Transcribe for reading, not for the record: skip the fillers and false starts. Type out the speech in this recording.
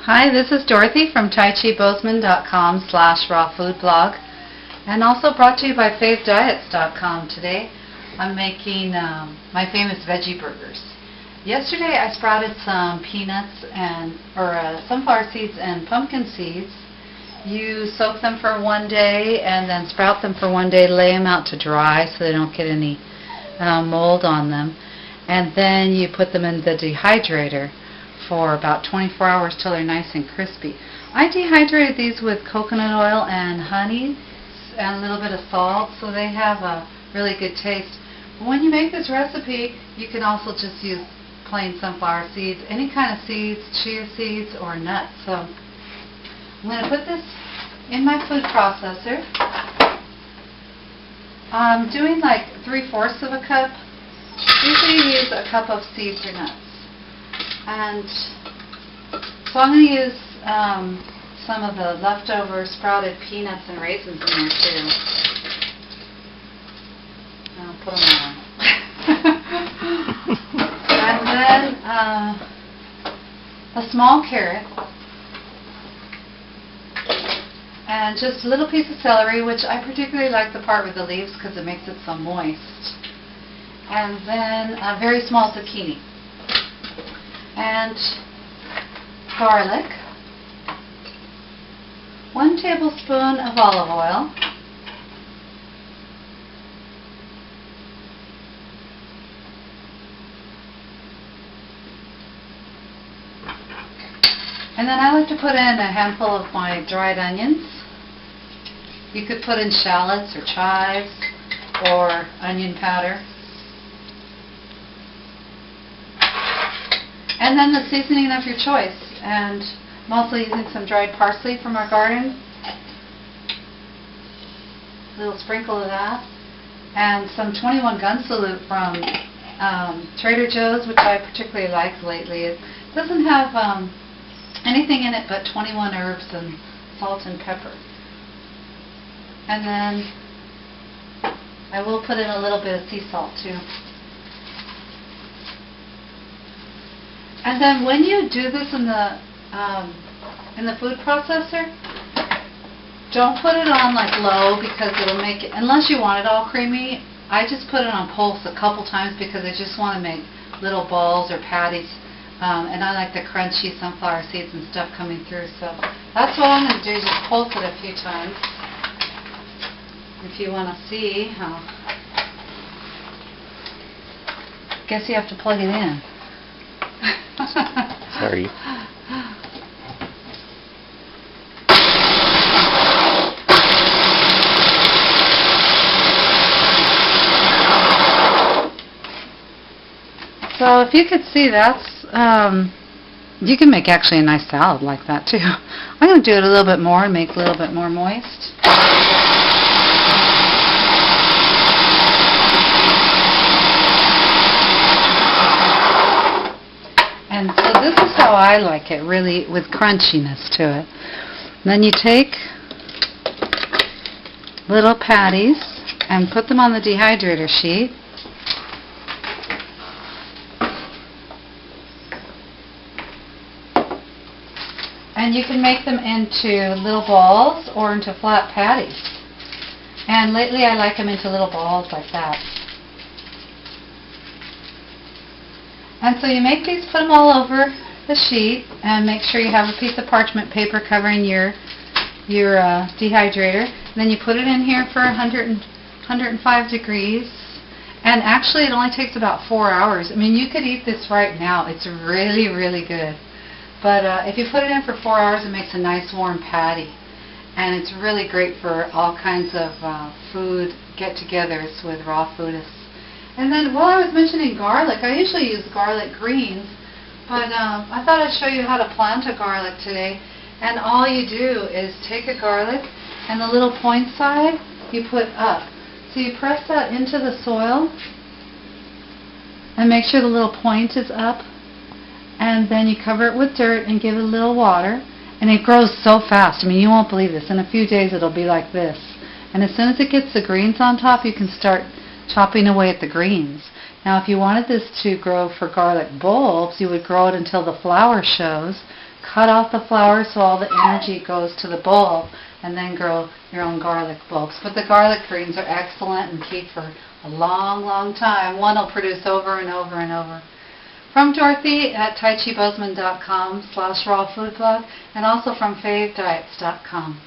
Hi, this is Dorothy from taichibosman.com/rawfoodblog, and also brought to you by favediets.com. Today I'm making my famous Veggie Burgers. Yesterday I sprouted some peanuts and sunflower seeds and pumpkin seeds. You soak them for one day and then sprout them for one day, lay them out to dry so they don't get any mold on them, and then you put them in the dehydrator for about 24 hours till they're nice and crispy. I dehydrated these with coconut oil and honey and a little bit of salt, so they have a really good taste. But when you make this recipe, you can also just use plain sunflower seeds, any kind of seeds, chia seeds or nuts. So I'm going to put this in my food processor. I'm doing like 3/4 of a cup. Usually you use a cup of seeds or nuts. And so I'm going to use some of the leftover sprouted peanuts and raisins in there too. I'll put them on. And then a small carrot. And just a little piece of celery, which I particularly like the part with the leaves because it makes it so moist. And then a very small zucchini. And garlic, 1 tablespoon of olive oil, and then I like to put in a handful of my dried onions. You could put in shallots or chives or onion powder. And then the seasoning of your choice. And I'm also using some dried parsley from our garden. A little sprinkle of that. And some 21 gun salute from Trader Joe's, which I particularly like lately. It doesn't have anything in it but 21 herbs and salt and pepper. And then I will put in a little bit of sea salt too. And then when you do this in the food processor, don't put it on like low because it'll make it, unless you want it all creamy. I just put it on pulse a couple times because I just want to make little balls or patties, and I like the crunchy sunflower seeds and stuff coming through. So that's what I'm going to do, just pulse it a few times. If you want to see how, guess you have to plug it in. Sorry. So if you could see, that's you can make actually a nice salad like that too. I'm going to do it a little bit more and make it a little bit more moist. And so this is how I like it, really, with crunchiness to it. And then you take little patties and put them on the dehydrator sheet. And you can make them into little balls or into flat patties. And lately I like them into little balls like that. And so you make these, put them all over the sheet, and make sure you have a piece of parchment paper covering your dehydrator. And then you put it in here for 105 degrees. And actually it only takes about 4 hours. I mean, you could eat this right now. It's really, really good. But if you put it in for 4 hours, it makes a nice warm patty. And it's really great for all kinds of food get-togethers with raw foodists. And then while I was mentioning garlic, I usually use garlic greens, but I thought I'd show you how to plant a garlic today. And all you do is take a garlic and the little point side you put up. So you press that into the soil and make sure the little point is up, and then you cover it with dirt and give it a little water, and it grows so fast. I mean, you won't believe this. In a few days it'll be like this. And as soon as it gets the greens on top, you can start chopping away at the greens. Now if you wanted this to grow for garlic bulbs, you would grow it until the flower shows, cut off the flour so all the energy goes to the bowl, and then grow your own garlic bulbs. But the garlic greens are excellent and keep for a long, long time. One will produce over and over and over. From Dorothy at TaiChiBozeman.com/rawfoodblog, and also from favediets.com.